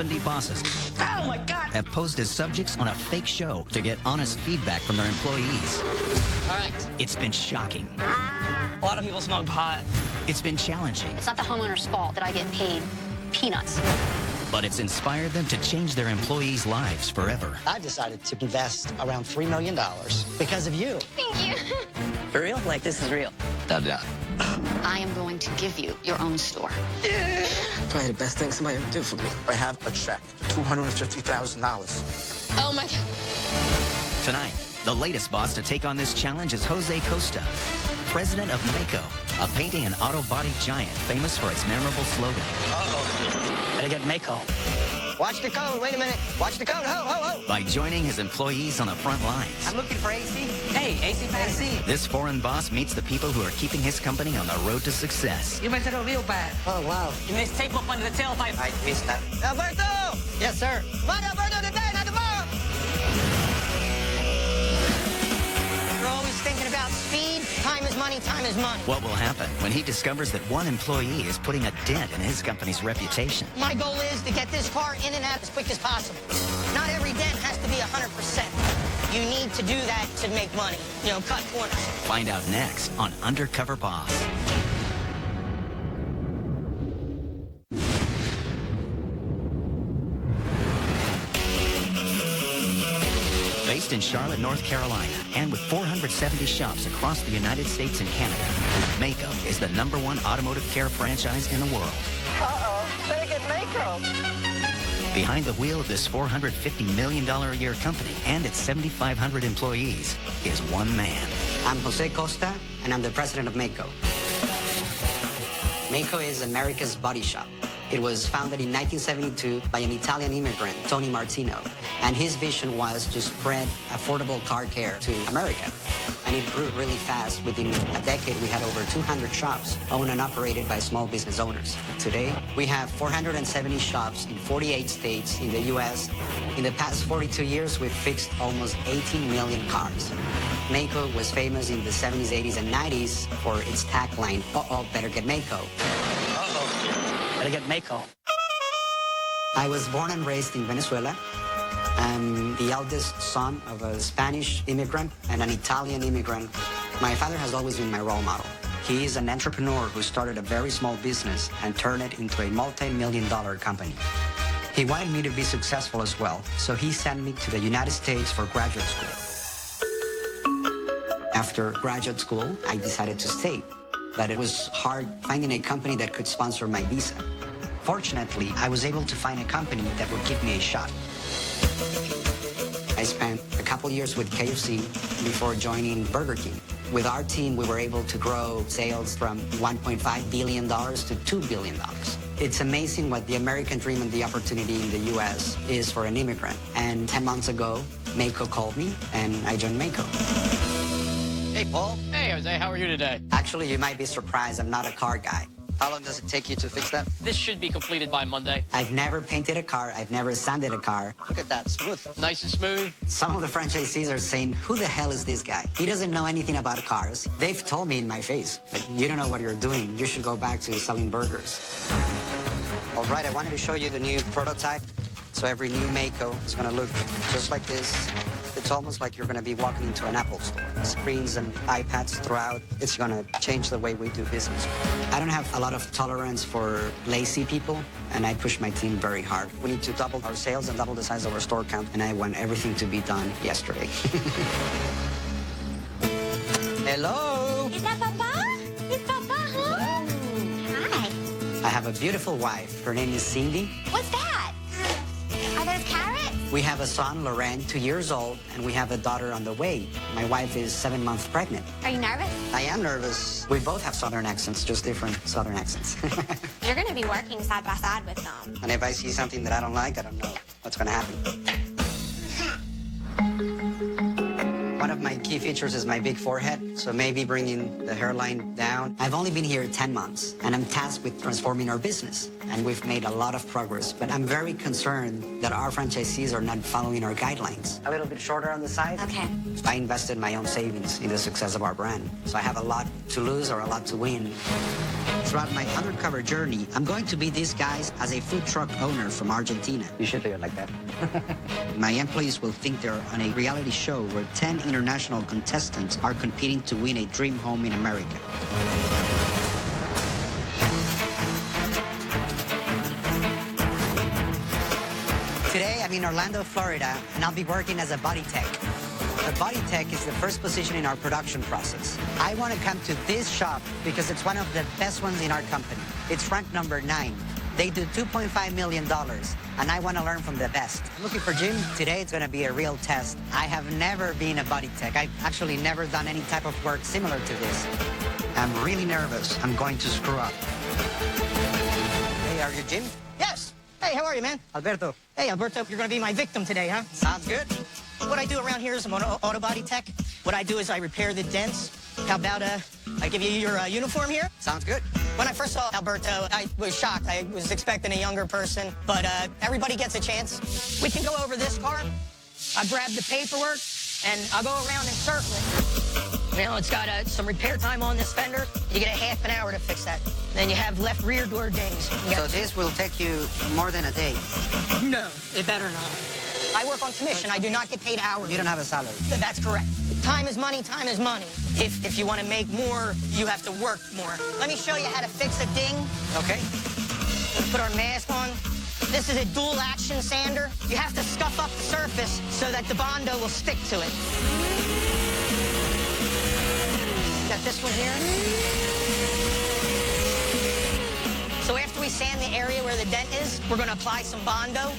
70 bosses Oh my God! have posed as subjects on a fake show to get honest feedback from their employees. All right. It's been shocking. A lot of people smoke pot. It's been challenging. It's not the homeowner's fault that I get paid peanuts. But it's inspired them to change their employees' lives forever. I decided to invest around $3 million because of you. Thank you. For real? Like, this is real. No doubt. I am going to give you your own store. Probably the best thing somebody ever did for me. I have a check, $250,000. Oh my God. Tonight, the latest boss to take on this challenge is Jose Costa, president of Mako, a painting and auto body giant famous for its memorable slogan. Uh-oh. Gotta get Mako. Watch the code. Wait a minute. Watch the code. Ho, ho, ho. By joining his employees on the front lines. I'm looking for AC. Hey, AC, AC. This foreign boss meets the people who are keeping his company on the road to success. You messed it up real bad. Oh, wow. You missed tape up under the tailpipe. I missed that. Alberto! Yes, sir. What, Alberto, today, not tomorrow? You're always thinking about speed. Time is money, time is money. What will happen when he discovers that one employee is putting a dent in his company's reputation? My goal is to get this car in and out as quick as possible. Not every dent has to be 100%. You need to do that to make money. You know, cut corners. Find out next on Undercover Boss. Based in Charlotte, North Carolina, and with 470 shops across the United States and Canada, Mako is the #1 automotive care franchise in the world. Uh-oh. Better get Mako. Behind the wheel of this $450 million a year company and its 7,500 employees is one man. I'm Jose Costa, and I'm the president of Mako. Mako is America's body shop. It was founded in 1972 by an Italian immigrant, Tony Martino, and his vision was to spread affordable car care to America. And it grew really fast. Within a decade, we had over 200 shops owned and operated by small business owners. Today, we have 470 shops in 48 states in the U.S. In the past 42 years, we've fixed almost 18 million cars. Mako was famous in the 70s, 80s, and 90s for its tagline, "Uh-oh, better get Mako." Gotta get Mako. I was born and raised in Venezuela. I'm the eldest son of a Spanish immigrant and an Italian immigrant. My father has always been my role model. He is an entrepreneur who started a very small business and turned it into a multi-million-dollar company. He wanted me to be successful as well, so he sent me to the United States for graduate school. After graduate school, I decided to stay, but it was hard finding a company that could sponsor my visa. Fortunately, I was able to find a company that would give me a shot. I spent a couple years with KFC before joining Burger King. With our team, we were able to grow sales from $1.5 billion to $2 billion. It's amazing what the American dream and the opportunity in the U.S. is for an immigrant. And 10 months ago, Mako called me, and I joined Mako. Hey, Paul. Hey, Jose, how are you today? Actually, you might be surprised, I'm not a car guy. How long does it take you to fix that? This should be completed by Monday. I've never painted a car. I've never sanded a car. Look at that. Smooth. Nice and smooth. Some of the franchisees are saying, who the hell is this guy? He doesn't know anything about cars. They've told me in my face, but you don't know what you're doing. You should go back to selling burgers. All right, I wanted to show you the new prototype. So every new Mako is going to look just like this. It's almost like you're going to be walking into an Apple store. Screens and iPads throughout. It's going to change the way we do business. I don't have a lot of tolerance for lazy people, and I push my team very hard. We need to double our sales and double the size of our store count, and I want everything to be done yesterday. Hello? Is that Papa? It's Papa, huh? Hi. I have a beautiful wife. Her name is Cindy. What's that? Are those carrots? We have a son, Loren, 2 years old, and we have a daughter on the way. My wife is 7 months pregnant. Are you nervous? I am nervous. We both have Southern accents, just different Southern accents. You're going to be working side by side with them. And if I see something that I don't like, I don't know what's going to happen. One of of my key features is my big forehead, so maybe bringing the hairline down. I've only been here 10 months, and I'm tasked with transforming our business, and we've made a lot of progress, but I'm very concerned that our franchisees are not following our guidelines. A little bit shorter on the side. Okay. I invested my own savings in the success of our brand, so I have a lot to lose or a lot to win. Throughout my undercover journey, I'm going to be this guy as a food truck owner from Argentina. You should do it like that. My employees will think they're on a reality show where 10 international contestants are competing to win a dream home in America. Today, I'm in Orlando, Florida, and I'll be working as a body tech. The body tech is the first position in our production process. I want to come to this shop because it's one of the best ones in our company. It's ranked number 9. They do $2.5 million, and I want to learn from the best. I'm looking for Jim. Today, it's going to be a real test. I have never been a body tech. I've actually never done any type of work similar to this. I'm really nervous. I'm going to screw up. Hey, are you Jim? Yes. Hey, how are you, man? Alberto. Hey, Alberto, you're going to be my victim today, huh? Sounds good. What I do around here is I'm an auto body tech. What I do is I repair the dents. How about I give you your uniform here? Sounds good. When I first saw Alberto, I was shocked. I was expecting a younger person, but everybody gets a chance. We can go over this car. I grab the paperwork, and I'll go around and circle it. You know, it's got some repair time on this fender. You get a half an hour to fix that. Then you have left rear door dings. So this will take you more than a day. No, it better not. I work on commission. I do not get paid hourly. You don't have a salary. That's correct. Time is money, time is money. If you want to make more, you have to work more. Let me show you how to fix a ding. Okay. Let's put our mask on. This is a dual action sander. You have to scuff up the surface so that the Bondo will stick to it. Got this one here. So after we sand the area where the dent is, we're going to apply some Bondo.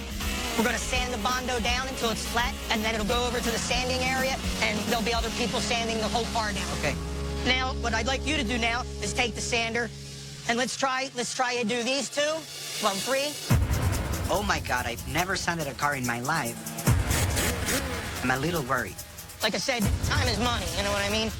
We're going to sand the Bondo down until it's flat, and then it'll go over to the sanding area, and there'll be other people sanding the whole car down. Okay. Now, what I'd like you to do now is take the sander, and let's try to do these two. 1, 3. Oh my God, I've never sanded a car in my life. I'm a little worried. Like I said, time is money, you know what I mean?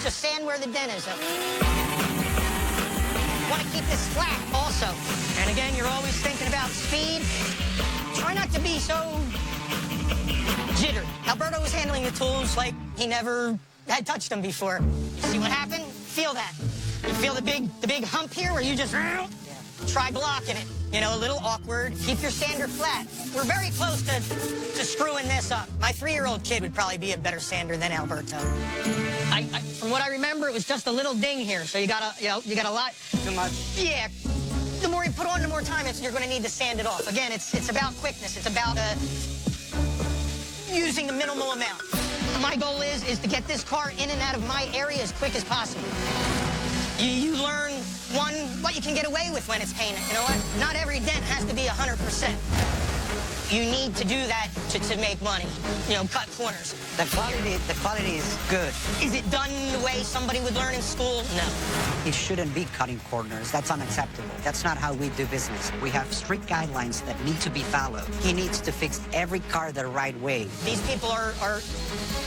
Just sand where the dent is. Want to keep this flat also. And again, you're always thinking about speed. Try not to be so jittered. Alberto was handling the tools like he never had touched them before. See what happened? Feel that. You feel the big hump here where you just try blocking it. You know, a little awkward. Keep your sander flat. We're very close to screwing this up. My 3-year-old kid would probably be a better sander than Alberto. From what I remember, it was just a little ding here, so you got a lot. Too much? Yeah. The more you put on, the more time you're going to need to sand it off. Again, it's about quickness. It's about using the minimal amount. My goal is to get this car in and out of my area as quick as possible. You learn, one, what you can get away with when it's painted. You know what? Not every dent has to be 100%. You need to do that to make money. You know, cut corners. The quality is good. Is it done the way somebody would learn in school? No. It shouldn't be cutting corners. That's unacceptable. That's not how we do business. We have strict guidelines that need to be followed. He needs to fix every car the right way. These people are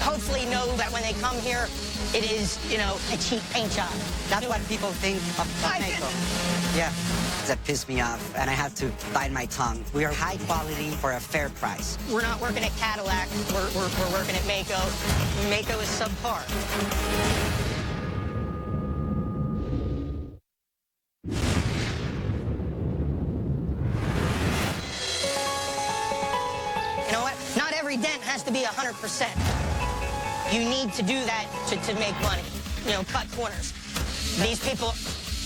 hopefully know that when they come here, it is, you know, a cheap paint job. That's what people think of Mako. Yeah. That pissed me off, and I have to bite my tongue. We are high quality for a fair price. We're not working at Cadillac. We're working at Mako. Mako is subpar. You know what? Not every dent has to be 100%. You need to do that to make money. You know, cut corners. These people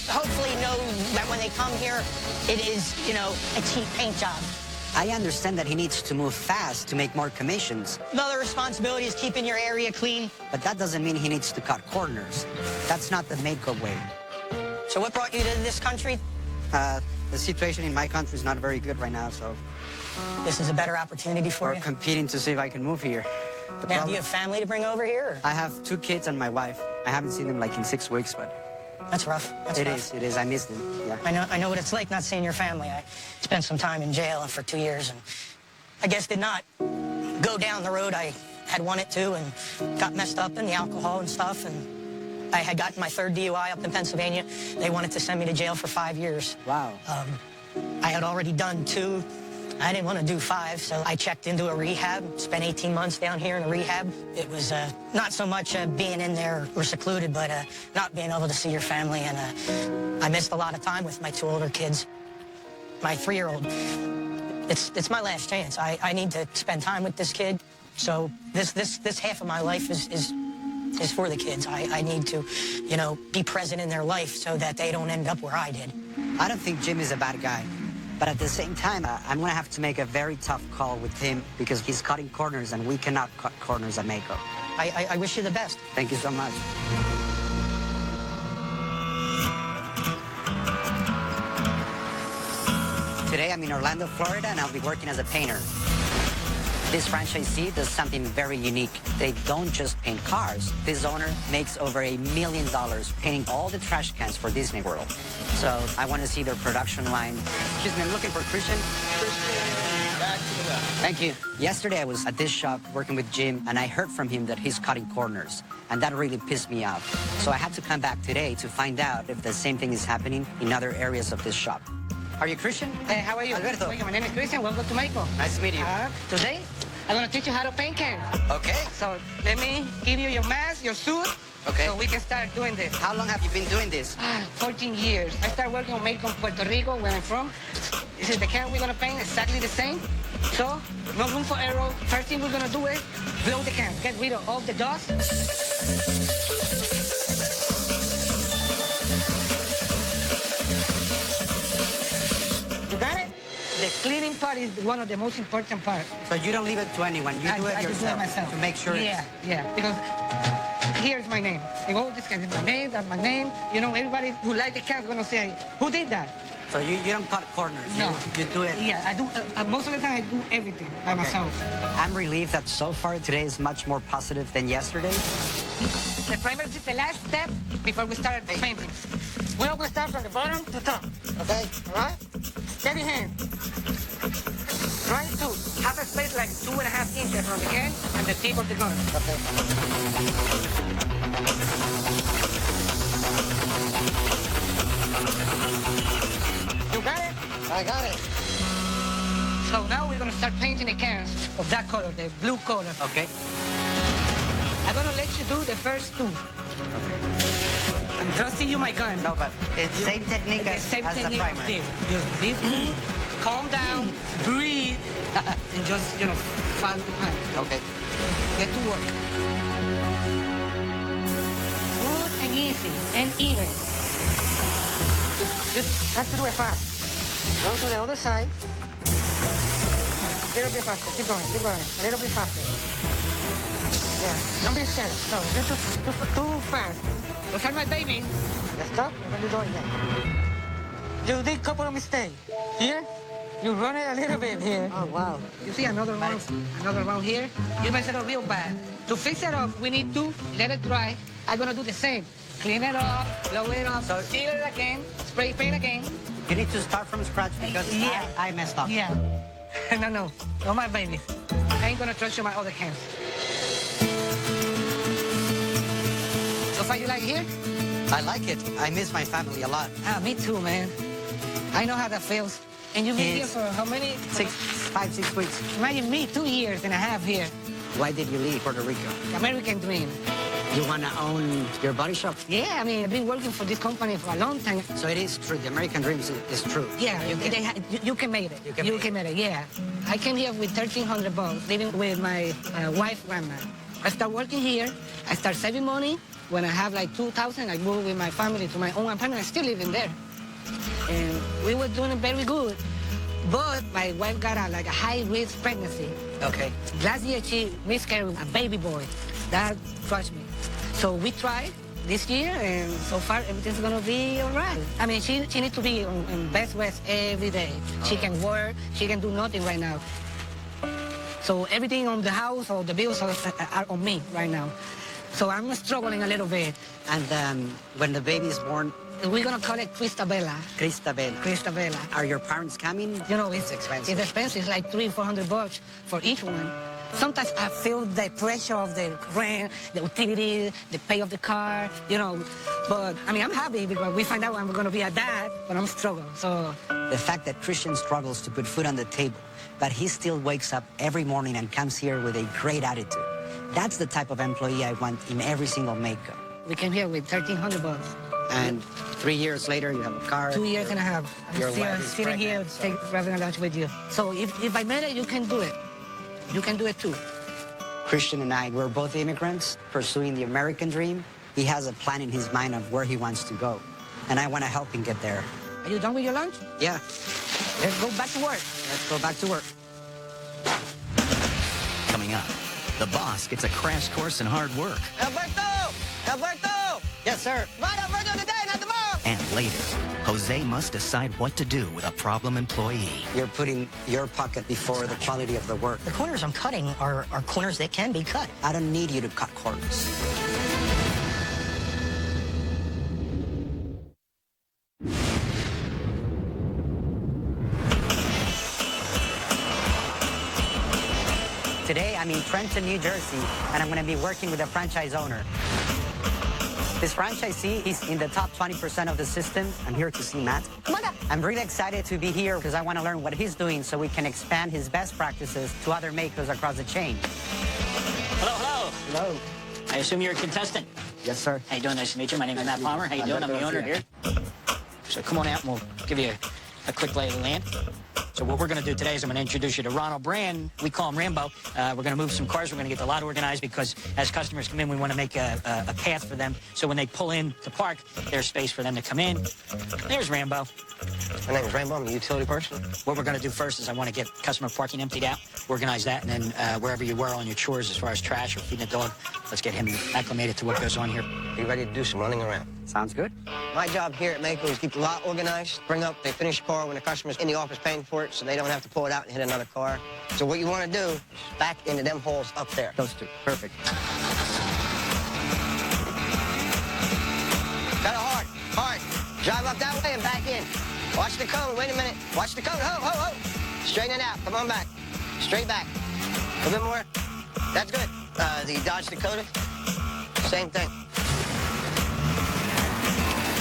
hopefully know that when they come here, it is, you know, a cheap paint job. I understand that he needs to move fast to make more commissions. The other responsibility is keeping your area clean. But that doesn't mean he needs to cut corners. That's not the Mako way. So what brought you to this country? The situation in my country is not very good right now, so This is a better opportunity for we're you. competing to see if I can move here. Now, do you have family to bring over here? Or? I have 2 kids and my wife. I haven't seen them like in 6 weeks, but That's rough. That's It rough. is. It is. I missed him. Yeah. I know what it's like not seeing your family. I spent some time in jail for 2 years, and I guess did not go down the road I had wanted to, and got messed up in the alcohol and stuff. And I had gotten my 3rd DUI up in Pennsylvania. They wanted to send me to jail for 5 years. Wow. I had already done 2. I didn't want to do 5, so I checked into a rehab, spent 18 months down here in a rehab. It was not so much being in there or secluded, but not being able to see your family. And I missed a lot of time with my 2 older kids. My 3-year-old, it's my last chance. I need to spend time with this kid. So this half of my life is for the kids. I need to, you know, be present in their life so that they don't end up where I did. I don't think Jim is a bad guy. But at the same time, I'm going to have to make a very tough call with him because he's cutting corners, and we cannot cut corners at Mako. I wish you the best. Thank you so much. Today, I'm in Orlando, Florida, and I'll be working as a painter. This franchisee does something very unique. They don't just paint cars. This owner makes over $1 million painting all the trash cans for Disney World. So I want to see their production line. Excuse me, I'm looking for Christian. Back to the left. Thank you. Yesterday, I was at this shop working with Jim, and I heard from him that he's cutting corners, and that really pissed me off. So I had to come back today to find out if the same thing is happening in other areas of this shop. Are you Christian? Hey, how are you? Alberto. My name is Christian. Welcome to Mexico. Nice to meet you. Today, I'm going to teach you how to paint cans. Okay. So let me give you your mask, your suit, Okay. so we can start doing this. How long have you been doing this? 14 years. I started working on Mexico, Puerto Rico, where I'm from. This is the can we're going to paint, exactly the same. So, no room for error. First thing we're going to do is blow the can. Get rid of all the dust. You got it? The cleaning part is one of the most important parts. So you don't leave it to anyone. You do it I just do it yourself myself. to make sure Yeah, yeah. Because here's my name. They go, this can is my name, that's my name. You know, everybody who likes the can is going to say, who did that? So you don't cut corners. No. You do it. Yeah, I do. Most of the time, I do everything by myself. I'm relieved that so far today is much more positive than yesterday. The primer is the last step before we start painting. We're going to start from the bottom to top. Okay? All right? Steady hand. Try to have a space like 2.5 inches from the can and the tip of the gun. You got it? I got it. So now we're going to start painting the cans of that color, the blue color. Okay. I'm going to let you do the first 2. I'm trusting you, my gun. No, but it's the same technique The as, same as the technique primer. of this. Just breathe, calm down, breathe, and just, you know, follow the plan. Okay. Get to work. Good and easy and even. Just have to do it fast. Go to the other side. A little bit faster. Keep going, keep going. A little bit faster. Yeah, don't be scared. No, you're too fast. Look at my baby. Just stop. What are you doing there? You did a couple of mistakes. Here, you run it a little bit here. Oh, wow. You see another round here? You mess it up real bad. To fix it up, we need to let it dry. I'm going to do the same. Clean it up, blow it up, seal it again, spray paint again. You need to start from scratch because Yeah. I messed up. Yeah. No, my baby. I ain't going to trust you my other cans. So far, you like it here? I like it. I miss my family a lot. Me too, man. I know how that feels. And you've been here It's for how many? 5, 6 weeks. Imagine me, 2 years and a half here. Why did you leave Puerto Rico? American dream. You want to own your body shop? Yeah, I mean, I've been working for this company for a long time. So it is true. The American dream is true. Yeah, you can make it. You can make it, yeah. I came here with $1,300, living with my wife, grandma. I start working here. I start saving money. When I have like $2,000, I move with my family to my own apartment. I'm still living there. And we were doing very good. But my wife got a high-risk pregnancy. Okay. Last year, she miscarried a baby boy. That crushed me. So we tried this year, and so far, everything's gonna be all right. I mean, she needs to be on Best West every day. She can work, she can do nothing right now. So everything on the house or the bills are on me right now. So I'm struggling a little bit. And when the baby is born, We're gonna call it Cristabella. Cristabel, Cristabella. are your parents coming? You know, it's expensive. It's expensive. It's like $300-400 for each one. Sometimes I feel the pressure of the rent, the utility, the pay of the car, you know. But I mean, I'm happy because we find out I'm gonna be a dad, but I'm struggling. So The fact that Christian struggles to put food on the table, but he still wakes up every morning and comes here with a great attitude. That's the type of employee I want in every single makeup. we came here with $1,300. And 3 years later, you have a car. 2 years and a half. Your I'm still wife is sitting here having a lunch with you. So if I made it, you can do it. You can do it too. Christian and I, we're both immigrants pursuing the American dream. He has a plan in his mind of where he wants to go. And I want to help him get there. Are you done with your lunch? Yeah, Let's go back to work. let's go back to work. Coming up, the boss gets a crash course in hard work. Alberto! Alberto! Yes, sir. Right, Alberto, today, not tomorrow! And later, Jose must decide what to do with a problem employee. You're putting your pocket before the quality of the work. The corners I'm cutting are corners that can be cut. I don't need you to cut corners. Today, I'm in Trenton, New Jersey, and I'm going to be working with a franchise owner. This franchisee is in the top 20% of the system. I'm here to see Matt. Come on up. I'm really excited to be here because I want to learn what he's doing so we can expand his best practices to other makers across the chain. Hello, hello. Hello. I assume you're a contestant. Yes, sir. How you doing? Nice to meet you. My name is Matt Palmer. How you doing? I'm the owner here. So come on out and we'll give you a quick lay of the land. So what we're going to do today is I'm going to introduce you to Ronald Brand. We call him Rambo. We're going to move some cars. We're going to get the lot organized because as customers come in, we want to make a path for them. So when they pull in to park, there's space for them to come in. There's Rambo. My name is Rambo. I'm a utility person. What we're going to do first is I want to get customer parking emptied out, organize that, and then wherever you were on your chores as far as trash or feeding a dog, let's get him acclimated to what goes on here. Are you ready to do some running around? Sounds good. My job here at Mako is keep the lot organized, bring up the finished car when the customer's in the office paying for it so they don't have to pull it out and hit another car. So what you want to do is back into them holes up there. Those two. Perfect. Got it hard, hard. Drive up that way and back in. Watch the cone. Wait a minute. Watch the cone. Ho, ho, ho. Straighten it out. Come on back. Straight back. A little bit more. That's good. The Dodge Dakota, same thing.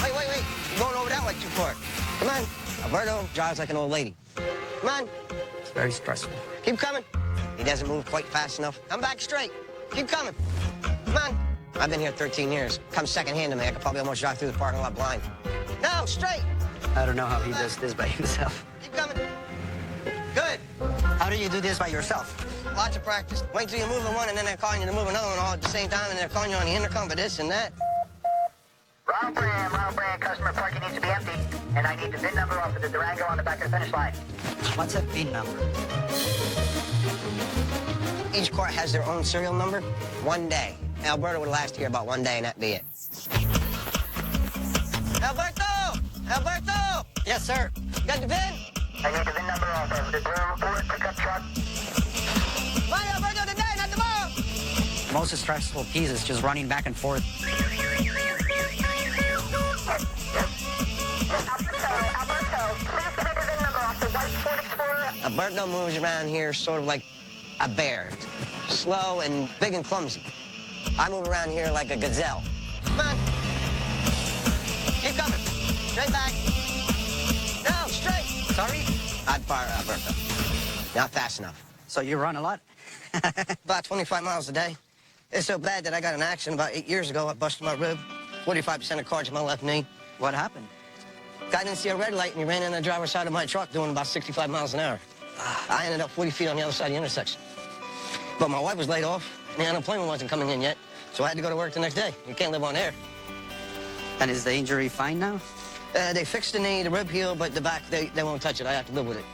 Wait, wait, wait. You're going over that way too far. Come on. Alberto drives like an old lady. Come on. It's very stressful. Keep coming. He doesn't move quite fast enough. Come back straight. Keep coming. Come on. I've been here 13 years. Come secondhand to me. I could probably almost drive through the parking lot blind. No, straight. I don't know how he does this by himself. Keep coming. Good. How do you do this by yourself? Lots of practice. Wait till you move the one, and then they're calling you to move another one all at the same time, and they're calling you on the intercom for this and that. Ronald Brand, customer parking needs to be empty, and I need the VIN number off of the Durango on the back of the finish line. What's a VIN number? Each car has their own serial number. 1 day. Alberto would last here about 1 day, and that'd be it. Alberto! Alberto! Yes, sir. You got the VIN? I need the VIN number off of the Ford pickup truck. Come on, Alberto, today, not tomorrow! Most stressful piece is just running back and forth. Alberto, please give me the VIN number off the white Ford Explorer. Alberto moves around here sort of like a bear. Slow and big and clumsy. I move around here like a gazelle. Come on. Keep coming. Straight back. No, straight. Sorry? I'd fire Alberto. Not fast enough. So you run a lot? About 25 miles a day. It's so bad that I got in an accident about 8 years ago. I busted my rib. 45% of cartilage in my left knee. What happened? Guy didn't see a red light and he ran in the driver's side of my truck doing about 65 miles an hour. I ended up 40 feet on the other side of the intersection. But my wife was laid off and the unemployment wasn't coming in yet. So I had to go to work the next day. You can't live on air. And is the injury fine now? They fixed the knee, the rib healed, but the back, they won't touch it. I have to live with it.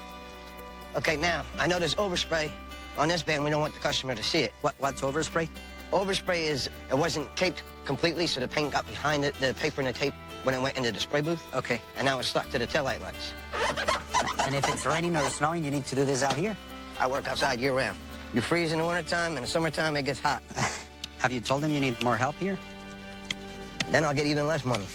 Okay, now, I know there's overspray on this band. We don't want the customer to see it. What's overspray? Overspray is, it wasn't taped completely, so the paint got behind it, the paper and the tape, when it went into the spray booth. Okay. And now it's stuck to the taillight lights. And if it's raining or snowing, you need to do this out here? I work outside year-round. You freeze in the wintertime, and in the summertime, it gets hot. Have you told him you need more help here? Then I'll get even less money.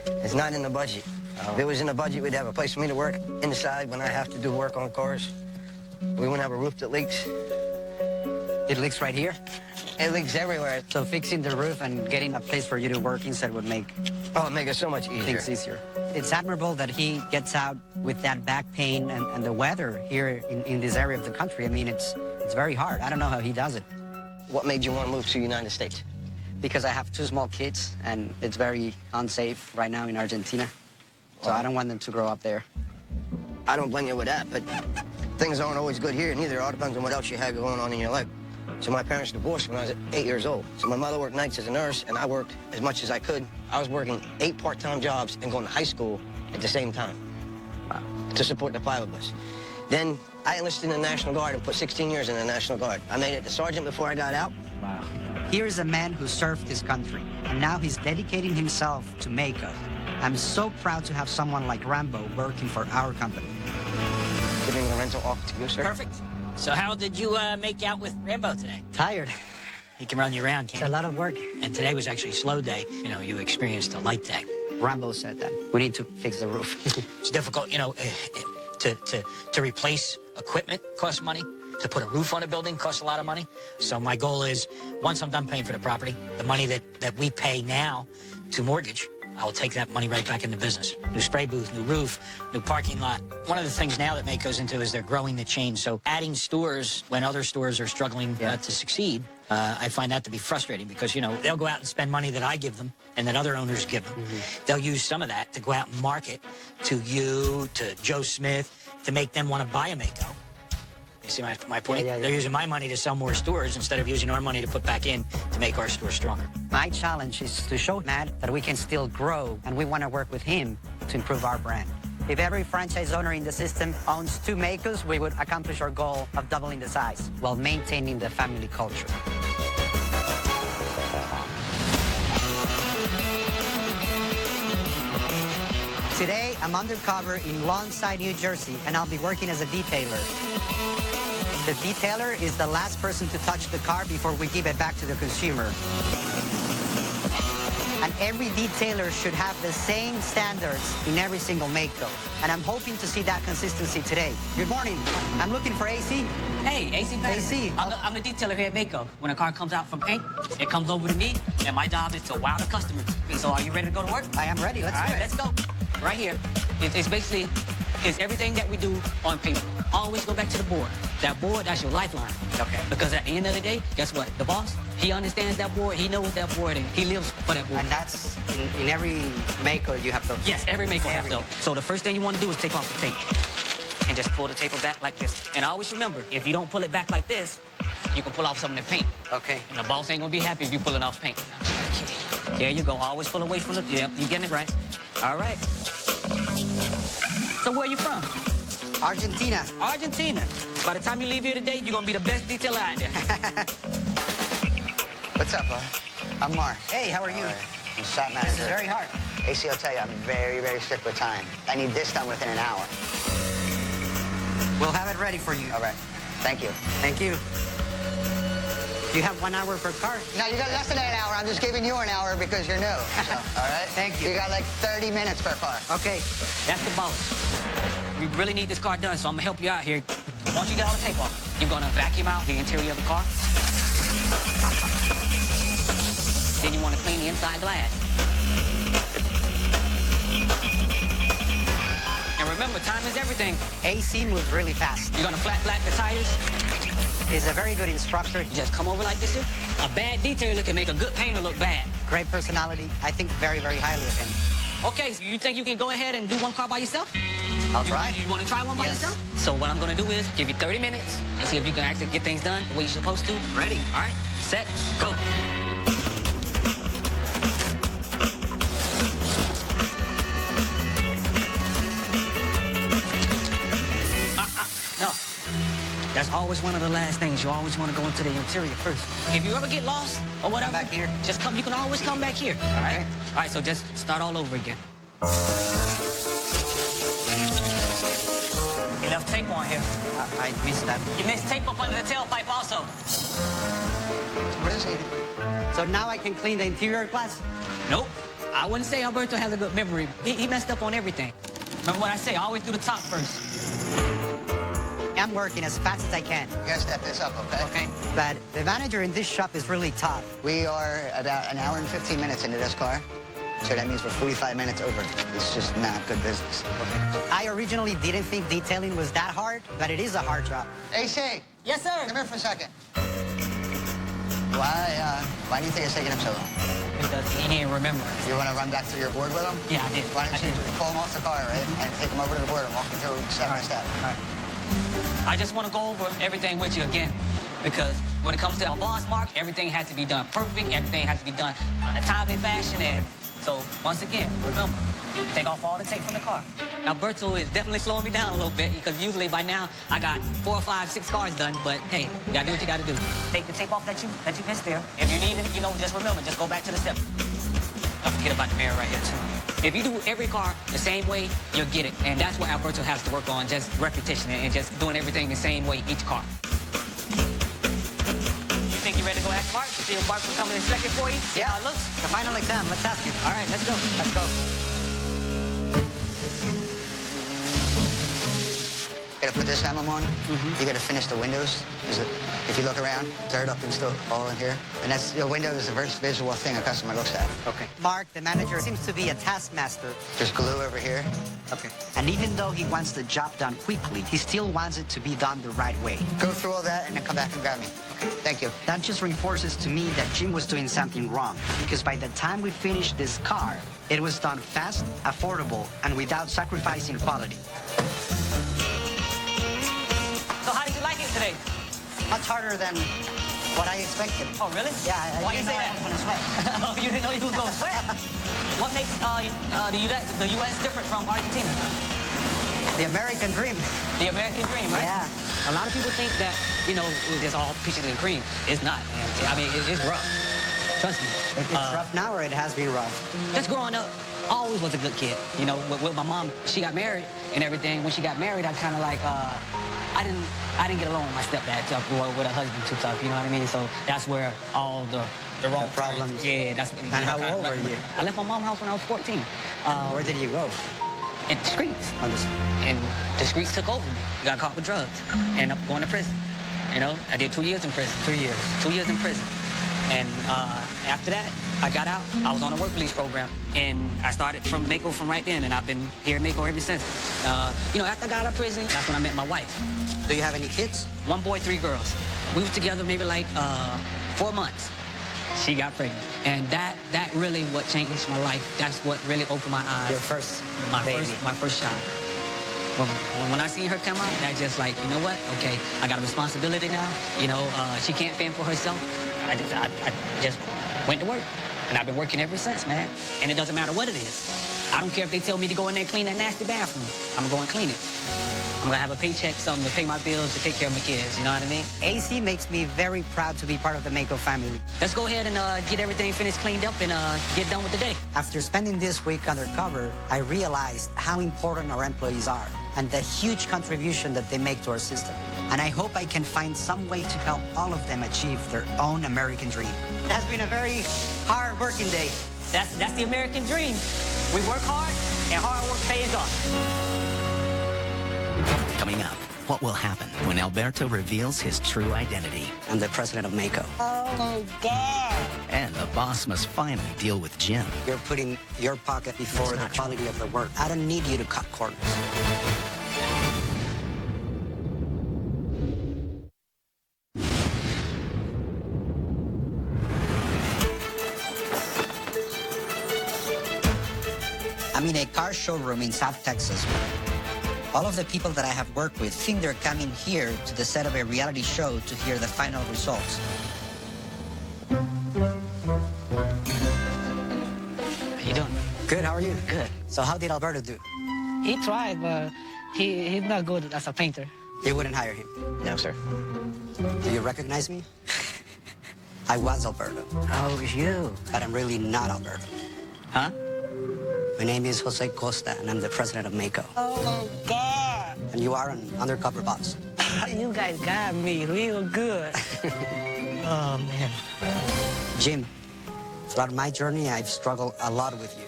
It's not in the budget. If it was in the budget, we'd have a place for me to work inside when I have to do work on cars. We wouldn't have a roof that leaks. It leaks right here? It leaks everywhere. So fixing the roof and getting a place for you to work inside would make Oh, it'd make it so much easier. things easier. It's admirable that he gets out with that back pain and the weather here in this area of the country. I mean, it's very hard. I don't know how he does it. What made you want to move to the United States? Because I have 2 small kids, and it's very unsafe right now in Argentina. So I don't want them to grow up there. I don't blame you with that, but things aren't always good here, neither. It all depends on what else you have going on in your life. So my parents divorced when I was 8 years old. So my mother worked nights as a nurse, and I worked as much as I could. I was working 8 part-time jobs and going to high school at the same time to support the 5 of us. Then I enlisted in the National Guard and put 16 years in the National Guard. I made it to sergeant before I got out. Wow. Here is a man who served his country, and now he's dedicating himself to Mako. I'm so proud to have someone like Rambo working for our company. Giving the rental off to you, sir. Perfect. So how did you make out with Rambo today? Tired. He can run you around, It's a can't lot of work. he? And today was actually a slow day. You know, you experienced a light day. Rambo said that. We need to fix the roof. It's difficult, you know, to replace equipment costs money. To put a roof on a building costs a lot of money. So my goal is, once I'm done paying for the property, the money that we pay now to mortgage, I will take that money right back into business. New spray booth, new roof, new parking lot. One of the things now that Mako goes into is they're growing the chain. So adding stores when other stores are struggling to succeed, I find that to be frustrating because, you know, they'll go out and spend money that I give them and that other owners give them. They'll use some of that to go out and market to you, to Joe Smith, to make them want to buy a Mako. You see my point? Yeah. They're using my money to sell more stores instead of using our money to put back in to make our store stronger. My challenge is to show Matt that we can still grow, and we want to work with him to improve our brand. If every franchise owner in the system owns 2 Makos, we would accomplish our goal of doubling the size while maintaining the family culture. Today, I'm undercover in Lawnside, New Jersey, and I'll be working as a detailer. The detailer is the last person to touch the car before we give it back to the consumer. And every detailer should have the same standards in every single Mako. And I'm hoping to see that consistency today. Good morning. I'm looking for AC. Hey, AC Patterson. AC. I'm the detailer here at Mako. When a car comes out from paint, it comes over to me, and my job is to wow the customer. So are you ready to go to work? I am ready. Let's All do right, it. let's go. Right here. It's basically, it's everything that we do on paint. Always go back to the board. That board, that's your lifeline. Okay. Because at the end of the day, guess what? The boss, he understands that board. He knows that board, and he lives for that board. And that's in every Mako you have those. Yes, every Mako has those. So the first thing you want to do is take off the tape. And just pull the tape back like this. And always remember, if you don't pull it back like this, you can pull off some of the paint. Okay. And the boss ain't gonna be happy if you pulling off paint. There you go. Always pull away from the. Yep, you getting it right. All right. So where you from? Argentina. Argentina. By the time you leave here today, you're gonna be the best detailer out there. What's up, bud? I'm Mark. Hey, how are you? I'm shop This manager. is very hard. AC, I'll tell you, I'm very, very strict with time. I need this done within an hour. We'll have it ready for you. All right. Thank you. Thank you. You have 1 hour per car. No, you got less than an hour. I'm just giving you an hour because you're new. So, all right? Thank you. You got like 30 minutes per car. Okay. That's the boss. We really need this car done, so I'm gonna help you out here. Once you get all the tape off, you're gonna vacuum out the interior of the car. Then you wanna clean the inside glass. And remember, time is everything. AC moves really fast. You're gonna flat the tires. He's a very good instructor. You just come over like this here. A bad detailer can make a good painter look bad. Great personality. I think very, very highly of him. Okay, so you think you can go ahead and do 1 car by yourself? I'll try. You want to try one by Yes. yourself? So what I'm going to do is give you 30 minutes and see if you can actually get things done the way you're supposed to. Ready. All right, set, go. No. That's always one of the last things. You always want to go into the interior first. If you ever get lost or whatever, back here. just come. You can always come back here. All right. Okay. All right. So just start all over again. You left tape on here. I missed that. You missed tape up under the tailpipe also. What is it? So now I can clean the interior glass? Nope. I wouldn't say Alberto has a good memory. He messed up on everything. Remember what I say, always do the top first. I'm working as fast as I can. You gotta step this up, okay? Okay. But the manager in this shop is really tough. We are about an hour and 15 minutes into this car. So that means we're 45 minutes over. It's just not good business. I originally didn't think detailing was that hard, but it is a hard job. AC, Yes, sir. come here for a second. Why do you think it's taking him so long? Because he didn't remember. You want to run back through your board with him? Yeah, I did. Why don't you pull him off the car, right? And take him over to the board and walk him through step by step. All right. I just want to go over everything with you again. Because when it comes to our boss mark, everything has to be done perfect. Everything has to be done in a timely fashion. And so, once again, remember, take off all the tape from the car. Alberto is definitely slowing me down a little bit because usually by now I got 4, 5, 6 cars done. But hey, you gotta do what you gotta do. Take the tape off that you missed there. If you need it, just remember, just go back to the step. Don't forget about the mirror right here too. If you do every car the same way, you'll get it. And that's what Alberto has to work on, just repetition and just doing everything the same way each car. You think you're ready to go ask Mark? See if Mark will come in second for you? See how it looks? The final exam, let's ask him. All right, let's go. Let's go. You gotta put this emblem on. You gotta finish the windows. If you look around, dirt up and still all in here. And that's the window is the first visual thing a customer looks at. Okay. Mark, the manager, seems to be a taskmaster. Just glue over here. Okay. And even though he wants the job done quickly, he still wants it to be done the right way. Go through all that and then come back and grab me. Okay. Thank you. That just reinforces to me that Jim was doing something wrong. Because by the time we finished this car, it was done fast, affordable, and without sacrificing quality. So how did you like it today? Much harder than what I expected. Oh, really? Yeah, Why you didn't say know I that? was gonna sweat. Oh, you didn't know you was going to sweat? What makes the U.S. different from Argentina? The American dream. The American dream, right? Yeah. A lot of people think that, it's all peaches and cream. It's not, man. I mean, it's rough. Trust me. It's rough now, or it has been rough? Just growing up, I always was a good kid. With my mom, she got married and everything. When she got married, I kind of like, I didn't get along with my stepdad tough, or with her husband too tough, you know what I mean? So that's where all the wrong problems. Yeah, that's. And how old were you? I left my mom's house when I was 14. Where did you go? In the streets. And the streets took over me. Got caught with drugs. Ended up going to prison. I did 2 years in prison. 2 years. 2 years in prison. And after that, I got out. I was on a work release program. And I started from Mako from right then. And I've been here in Mako ever since. After I got out of prison, that's when I met my wife. Do you have any kids? 1 boy, 3 girls. We were together maybe like 4 months. She got pregnant. And that really what changed my life. That's what really opened my eyes. Your first baby. My first child. When I seen her come out, that just like, you know what? Okay, I got a responsibility now. She can't fend for herself. I just went to work. And I've been working ever since, man. And it doesn't matter what it is. I don't care if they tell me to go in there and clean that nasty bathroom. I'm gonna go and clean it. I'm gonna have a paycheck, something to pay my bills, to take care of my kids, you know what I mean? AC makes me very proud to be part of the Mako family. Let's go ahead and get everything finished, cleaned up, and get done with the day. After spending this week undercover, I realized how important our employees are and the huge contribution that they make to our system. And I hope I can find some way to help all of them achieve their own American dream. It has been a very hard working day. That's the American dream. We work hard, and hard work pays off. Coming up, what will happen when Alberto reveals his true identity? I'm the president of Mako. Oh my God. And the boss must finally deal with Jim. You're putting your pocket before the quality of the work. I don't need you to cut corners. I'm in a car showroom in South Texas. All of the people that I have worked with think they're coming here to the set of a reality show to hear the final results. How you doing? Good, how are you? Good. So how did Alberto do? He tried, but he's not good as a painter. You wouldn't hire him? No, sir. Do you recognize me? I was Alberto, Oh, it's you. but I'm really not Alberto. Huh? My name is Jose Costa, and I'm the president of Mako. Oh my God. And you are an undercover boss. You guys got me real good. Oh, man. Jim, throughout my journey, I've struggled a lot with you.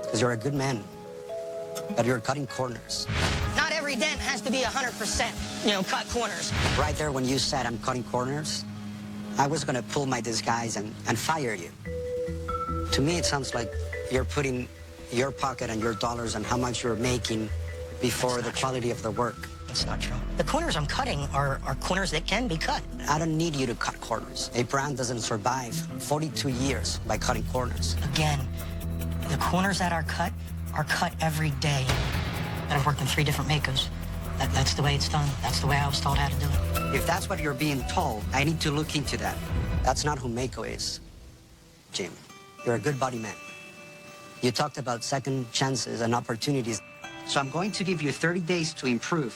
Because you're a good man, but you're cutting corners. Not every dent has to be 100%, cut corners. Right there when you said I'm cutting corners, I was going to pull my disguise and fire you. To me, it sounds like you're putting your pocket and your dollars and how much you're making before the quality of the work. That's not true. The corners I'm cutting are corners that can be cut. I don't need you to cut corners. A brand doesn't survive 42 years by cutting corners. Again, the corners that are cut every day. And I've worked in 3 different makers. That's the way it's done. That's the way I was told how to do it. If that's what you're being told, I need to look into that. That's not who Mako is, Jim. You're a good body man. You talked about second chances and opportunities. So I'm going to give you 30 days to improve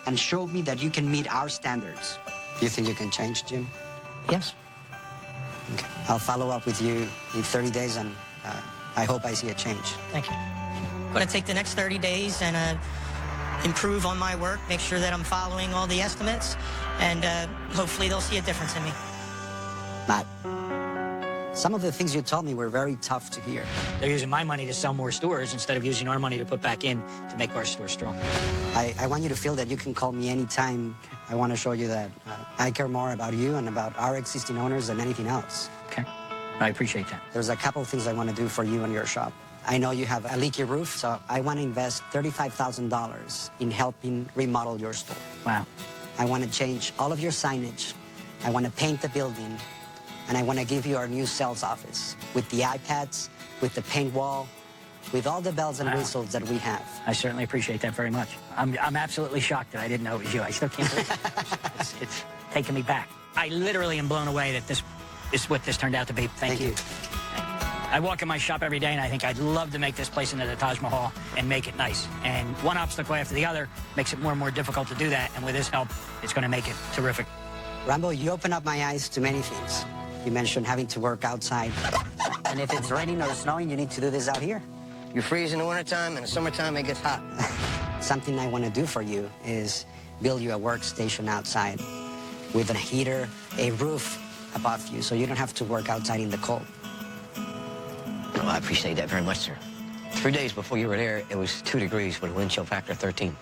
and show me that you can meet our standards. Do you think you can change, Jim? Yes. Okay. I'll follow up with you in 30 days, and I hope I see a change. Thank you. I'm going to take the next 30 days and improve on my work, make sure that I'm following all the estimates, and hopefully they'll see a difference in me. Matt, some of the things you told me were very tough to hear. They're using my money to sell more stores instead of using our money to put back in to make our store strong. I want you to feel that you can call me anytime. I want to show you that I care more about you and about our existing owners than anything else. Okay. I appreciate that. There's a couple of things I want to do for you and your shop. I know you have a leaky roof, so I want to invest $35,000 in helping remodel your store. Wow. I want to change all of your signage. I want to paint the building. And I want to give you our new sales office with the iPads, with the paint wall, with all the bells and whistles that we have. I certainly appreciate that very much. I'm absolutely shocked that I didn't know it was you. I still can't believe it. It's taking me back. I literally am blown away that this is what this turned out to be. Thank you. I walk in my shop every day, and I think I'd love to make this place into the Taj Mahal and make it nice. And one obstacle after the other makes it more and more difficult to do that. And with his help, it's going to make it terrific. Rambo, you open up my eyes to many things. You mentioned having to work outside. And if it's raining or snowing, you need to do this out here. You freeze in the wintertime, and in the summertime, it gets hot. Something I want to do for you is build you a workstation outside with a heater, a roof above you, so you don't have to work outside in the cold. Oh, I appreciate that very much, sir. 3 days before you were there, it was 2 degrees with a wind chill factor of 13.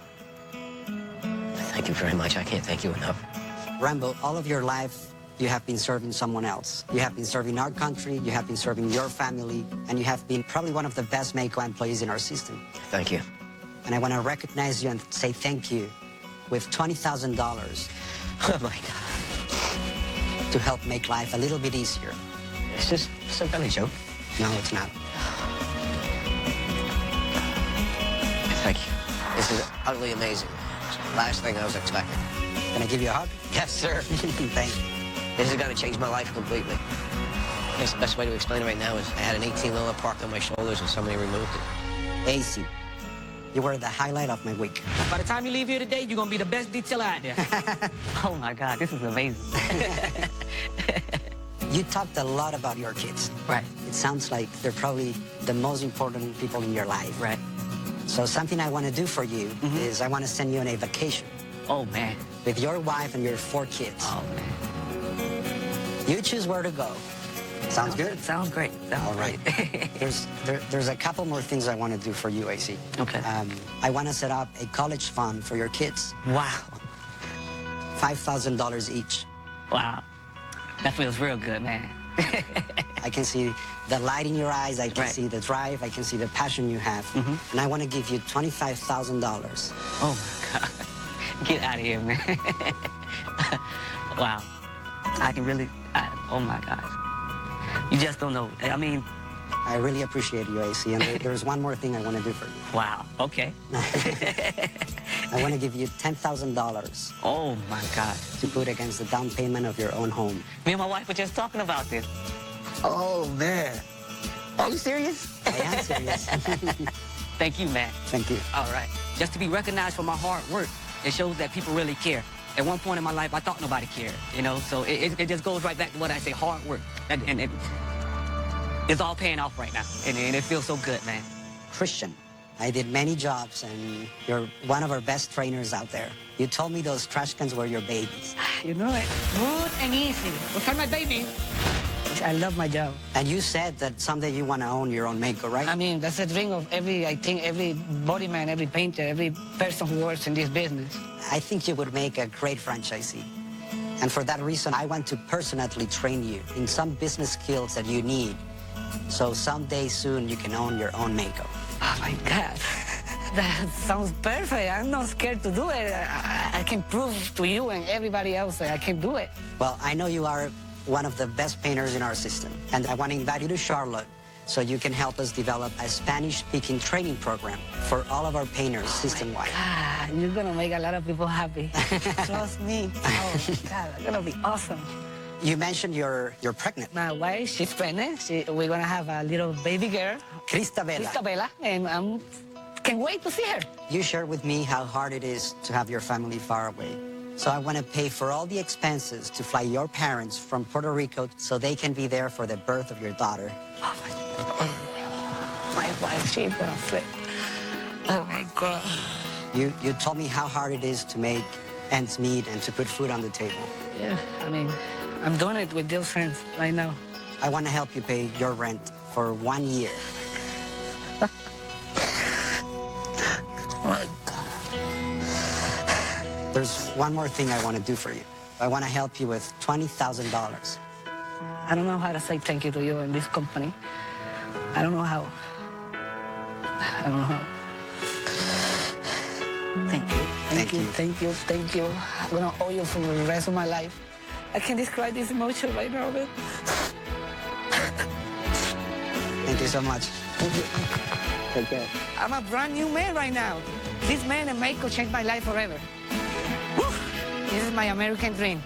Thank you very much. I can't thank you enough. Rambo, all of your life, you have been serving someone else. You have been serving our country, you have been serving your family, and you have been probably one of the best Mako employees in our system. Thank you. And I want to recognize you and say thank you with $20,000. Oh, my God. To help make life a little bit easier. Is this some kind of joke? No, it's not. Thank you. This is utterly amazing. It's the last thing I was expecting. Can I give you a hug? Yes, sir. Thank you. This is going to change my life completely. I guess the best way to explain it right now is I had an 18-wheeler parked on my shoulders and somebody removed it. AC, you were the highlight of my week. By the time you leave here today, you're going to be the best detailer out there. Oh, my God, this is amazing. You talked a lot about your kids. Right. It sounds like they're probably the most important people in your life. Right. So something I want to do for you is I want to send you on a vacation. Oh, man. With your wife and your 4 kids. Oh, man. You choose where to go. Sounds good? Sounds great. All right. There's a couple more things I want to do for you, AC. Okay. I want to set up a college fund for your kids. Wow. $5,000 each. Wow. That feels real good, man. I can see the light in your eyes. I can see the drive. I can see the passion you have. And I want to give you $25,000. Oh, my God. Get out of here, man. Wow. I can really, oh, my gosh. You just don't know. I mean... I really appreciate you, AC. And there's one more thing I want to do for you. Wow. Okay. I want to give you $10,000. Oh, my God. To put against the down payment of your own home. Me and my wife were just talking about this. Oh, man. Are you serious? I am serious. Thank you, man. Thank you. All right. Just to be recognized for my hard work, it shows that people really care. At one point in my life, I thought nobody cared, you know? So it just goes right back to what I say, hard work. And it's all paying off right now. And it feels so good, man. Christian, I did many jobs, and you're one of our best trainers out there. You told me those trash cans were your babies. You know it. Good and easy. Those are my babies. I love my job. And you said that someday you want to own your own Mako, right? I mean, that's the dream of I think every body man, every painter, every person who works in this business. I think you would make a great franchisee. And for that reason, I want to personally train you in some business skills that you need. So someday soon you can own your own Mako. Oh my God. That sounds perfect. I'm not scared to do it. I can prove to you and everybody else that I can do it. Well, I know you are one of the best painters in our system. And I want to invite you to Charlotte so you can help us develop a Spanish-speaking training program for all of our painters system-wide. God, you're going to make a lot of people happy. Trust me. Oh, God, it's going to be awesome. You mentioned you're pregnant. My wife, she's pregnant. We're going to have a little baby girl. Cristabella. And I can't wait to see her. You shared with me how hard it is to have your family far away. So I want to pay for all the expenses to fly your parents from Puerto Rico so they can be there for the birth of your daughter. Oh, my wife, she's going to flip. Oh, my God. You told me how hard it is to make ends meet and to put food on the table. Yeah, I mean, I'm doing it with those friends right now. I want to help you pay your rent for 1 year. My God. There's one more thing I want to do for you. I want to help you with $20,000. I don't know how to say thank you to you in this company. I don't know how. I don't know how. Thank you. Thank you. I'm going to owe you for the rest of my life. I can't describe this emotion right now, man. Thank you so much. Thank you. Take care. I'm a brand new man right now. This man and Mako changed my life forever. Woo! This is my American dream.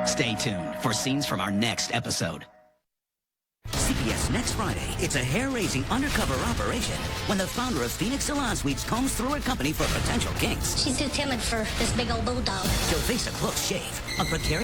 Stay tuned for scenes from our next episode. CBS next Friday, it's a hair-raising undercover operation when the founder of Phoenix Salon Suites combs through her company for potential kinks. She's too timid for this big old bulldog. She'll face a close shave, a precarious